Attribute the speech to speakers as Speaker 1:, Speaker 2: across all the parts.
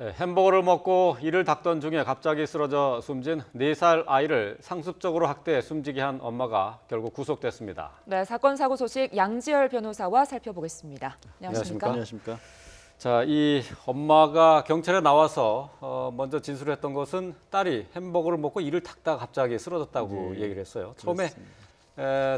Speaker 1: 네, 햄버거를 먹고 이를 닦던 중에 갑자기 쓰러져 숨진 4살 아이를 상습적으로 학대해 숨지게 한 엄마가 결국 구속됐습니다.
Speaker 2: 네, 사건 사고 소식 양지열 변호사와 살펴보겠습니다. 안녕하십니까?
Speaker 3: 안녕하십니까?
Speaker 1: 자, 이 엄마가 경찰에 나와서 먼저 진술했던 것은 딸이 햄버거를 먹고 이를 닦다가 갑자기 쓰러졌다고 얘기를 했어요. 처음에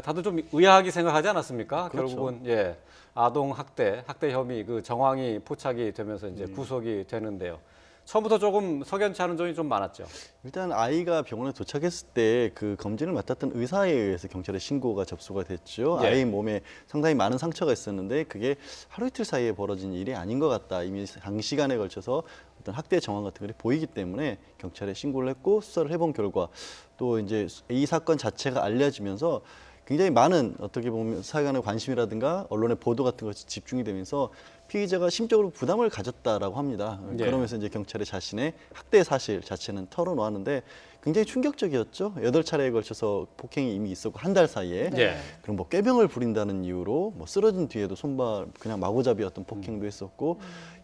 Speaker 1: 다들 좀 의아하게 생각하지 않았습니까?
Speaker 3: 그렇죠.
Speaker 1: 결국은 아동 학대 혐의 그 정황이 포착이 되면서 이제 구속이 되는데요. 처음부터 조금 석연치 않은 점이 좀 많았죠.
Speaker 3: 일단 아이가 병원에 도착했을 때 그 검진을 맡았던 의사에 의해서 경찰에 신고가 접수가 됐죠.
Speaker 1: 예.
Speaker 3: 아이 몸에 상당히 많은 상처가 있었는데 그게 하루 이틀 사이에 벌어진 일이 아닌 것 같다. 이미 장시간에 걸쳐서 어떤 학대 정황 같은 것이 보이기 때문에 경찰에 신고를 했고 수사를 해본 결과 또 이제 이 사건 자체가 알려지면서 굉장히 많은 어떻게 보면 사회간의 관심이라든가 언론의 보도 같은 것이 집중이 되면서 피의자가 심적으로 부담을 가졌다라고 합니다.
Speaker 1: 예.
Speaker 3: 그러면서 이제 경찰에 자신의 학대 사실 자체는 털어놓았는데 굉장히 충격적이었죠. 8차례에 걸쳐서 폭행이 이미 있었고 한 달 사이에.
Speaker 1: 네.
Speaker 3: 그럼 뭐 꾀병을 부린다는 이유로 뭐 쓰러진 뒤에도 손발 그냥 마구잡이였던 폭행도 했었고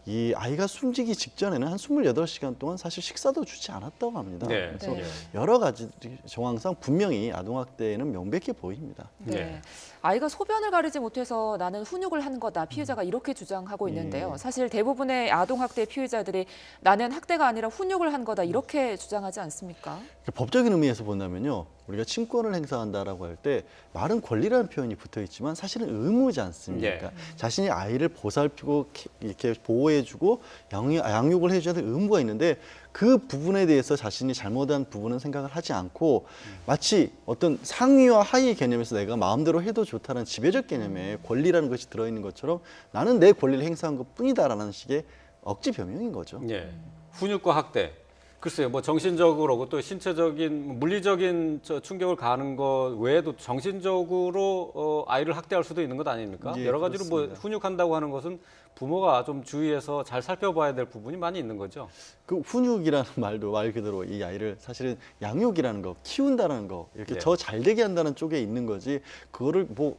Speaker 3: 이 아이가 숨지기 직전에는 한 28시간 동안 사실 식사도 주지 않았다고 합니다.
Speaker 1: 네.
Speaker 3: 그래서
Speaker 2: 네.
Speaker 3: 여러 가지 정황상 분명히 아동학대는 명백해 보입니다.
Speaker 2: 네.
Speaker 1: 네.
Speaker 2: 아이가 소변을 가리지 못해서 나는 훈육을 한 거다. 피해자가 이렇게 주장하고 있는데요. 사실 대부분의 아동학대 피해자들이 나는 학대가 아니라 훈육을 한 거다. 이렇게 주장하지 않습니까?
Speaker 3: 법적인 의미에서 본다면요. 우리가 친권을 행사한다라고 할 때 말은 권리라는 표현이 붙어 있지만 사실은 의무지 않습니까?
Speaker 1: 예.
Speaker 3: 자신이 아이를 보살피고 이렇게 보호해주고 양육을 해줘야 될 의무가 있는데 그 부분에 대해서 자신이 잘못한 부분은 생각을 하지 않고 마치 어떤 상위와 하위 개념에서 내가 마음대로 해도 좋다는 지배적 개념에 권리라는 것이 들어있는 것처럼 나는 내 권리를 행사한 것뿐이다라는 식의 억지 변명인 거죠.
Speaker 1: 예. 훈육과 학대. 글쎄요, 뭐 정신적으로 또 신체적인 물리적인 충격을 가하는 것 외에도 정신적으로 아이를 학대할 수도 있는 것 아닙니까?
Speaker 3: 예,
Speaker 1: 여러 가지로 뭐
Speaker 3: 그렇습니다.
Speaker 1: 훈육한다고 하는 것은 부모가 좀 주의해서 잘 살펴봐야 될 부분이 많이 있는 거죠.
Speaker 3: 그 훈육이라는 말도 말 그대로 이 아이를 사실은 양육이라는 거, 키운다는 거 이렇게
Speaker 1: 예.
Speaker 3: 저 잘되게 한다는 쪽에 있는 거지 그거를 뭐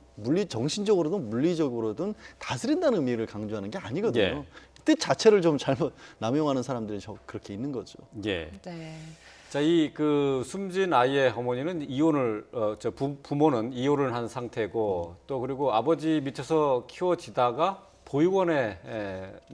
Speaker 3: 정신적으로든 물리적으로든 다스린다는 의미를 강조하는 게 아니거든요.
Speaker 1: 예.
Speaker 3: 뜻 자체를 좀 잘못 남용하는 사람들이 그렇게 있는 거죠.
Speaker 1: 예.
Speaker 2: 네.
Speaker 1: 자, 이 그 숨진 아이의 어머니는 이혼을 부모는 이혼을 한 상태고 또 그리고 아버지 밑에서 키워지다가 보육원에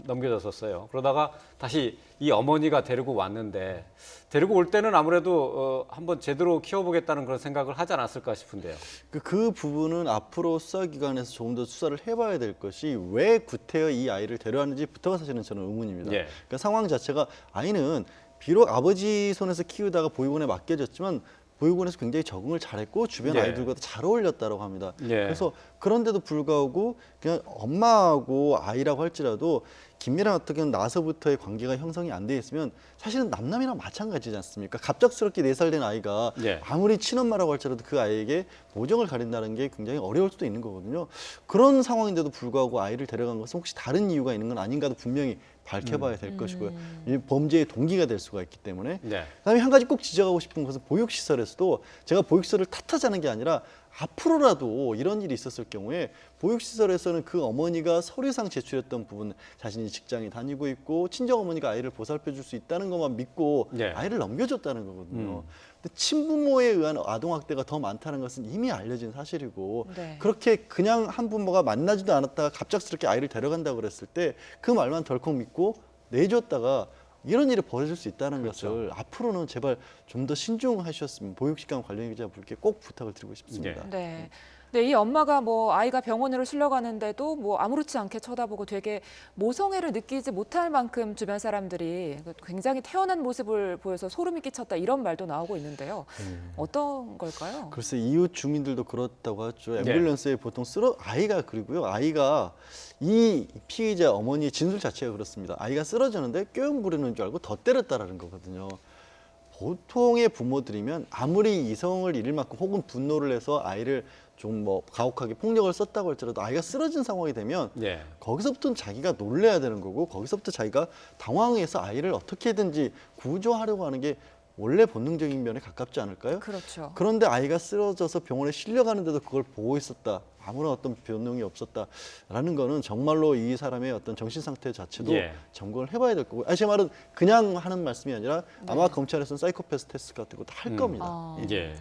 Speaker 1: 넘겨졌었어요. 그러다가 다시 이 어머니가 데리고 왔는데 데리고 올 때는 아무래도 한번 제대로 키워보겠다는 그런 생각을 하지 않았을까 싶은데요.
Speaker 3: 그 부분은 앞으로 수사기관에서 조금 더 수사를 해봐야 될 것이 왜 구태여 이 아이를 데려왔는지부터가 사실은 저는 의문입니다.
Speaker 1: 예.
Speaker 3: 그러니까 상황 자체가 아이는 비록 아버지 손에서 키우다가 보육원에 맡겨졌지만 보육원에서 굉장히 적응을 잘했고 주변
Speaker 1: 예.
Speaker 3: 아이들과도 잘 어울렸다고 합니다.
Speaker 1: 예.
Speaker 3: 그래서 그런데도 불구하고 그냥 엄마하고 아이라고 할지라도 긴밀한 어떻게 나서부터의 관계가 형성이 안 돼 있으면 사실은 남남이랑 마찬가지지 않습니까? 갑작스럽게 4살 된 아이가
Speaker 1: 예.
Speaker 3: 아무리 친엄마라고 할지라도 그 아이에게 모정을 가린다는 게 굉장히 어려울 수도 있는 거거든요. 그런 상황인데도 불구하고 아이를 데려간 것은 혹시 다른 이유가 있는 건 아닌가도 분명히 밝혀봐야 될 것이고요. 이 범죄의 동기가 될 수가 있기 때문에.
Speaker 1: 네.
Speaker 3: 그다음에 한 가지 꼭 지적하고 싶은 것은 보육시설에서도 제가 보육시설을 탓하자는 게 아니라 앞으로라도 이런 일이 있었을 경우에 보육시설에서는 그 어머니가 서류상 제출했던 부분 자신이 직장에 다니고 있고 친정어머니가 아이를 보살펴 줄 수 있다는 것만 믿고
Speaker 1: 네.
Speaker 3: 아이를 넘겨줬다는 거거든요. 근데 친부모에 의한 아동학대가 더 많다는 것은 이미 알려진 사실이고
Speaker 2: 네.
Speaker 3: 그렇게 그냥 한 부모가 만나지도 않았다가 갑작스럽게 아이를 데려간다고 그랬을 때 그 말만 덜컥 믿고 내줬다가 이런 일이 벌어질 수 있다는 것을 앞으로는 제발 좀 더 신중하셨으면 보육시간 관련기자분께 꼭 부탁을 드리고 싶습니다.
Speaker 2: 네. 네, 이 엄마가 뭐 아이가 병원으로 실려가는데도 뭐 아무렇지 않게 쳐다보고 되게 모성애를 느끼지 못할 만큼 주변 사람들이 굉장히 태연한 모습을 보여서 소름이 끼쳤다 이런 말도 나오고 있는데요. 어떤 걸까요?
Speaker 3: 글쎄 이웃 주민들도 그렇다고 하죠. 앰뷸런스에 보통 아이가 그리고요. 아이가 이 피의자 어머니의 진술 자체가 그렇습니다. 아이가 쓰러졌는데 꾀용 부리는 줄 알고 더 때렸다라는 거거든요. 보통의 부모들이면 아무리 이성을 잃을 만큼 혹은 분노를 해서 아이를 좀 뭐 가혹하게 폭력을 썼다고 할지라도 아이가 쓰러진 상황이 되면
Speaker 1: 예.
Speaker 3: 거기서부터는 자기가 놀래야 되는 거고 거기서부터 자기가 당황해서 아이를 어떻게든지 구조하려고 하는 게 원래 본능적인 면에 가깝지 않을까요?
Speaker 2: 그렇죠.
Speaker 3: 그런데 아이가 쓰러져서 병원에 실려가는데도 그걸 보고 있었다. 아무런 어떤 변동이 없었다라는 거는 정말로 이 사람의 어떤 정신 상태 자체도
Speaker 1: 예.
Speaker 3: 점검을 해봐야 될 거고. 제 말은 그냥 하는 말씀이 아니라 아마 검찰에서는 사이코패스 테스트 같은 거 다 할 겁니다.
Speaker 2: 아.
Speaker 1: 예.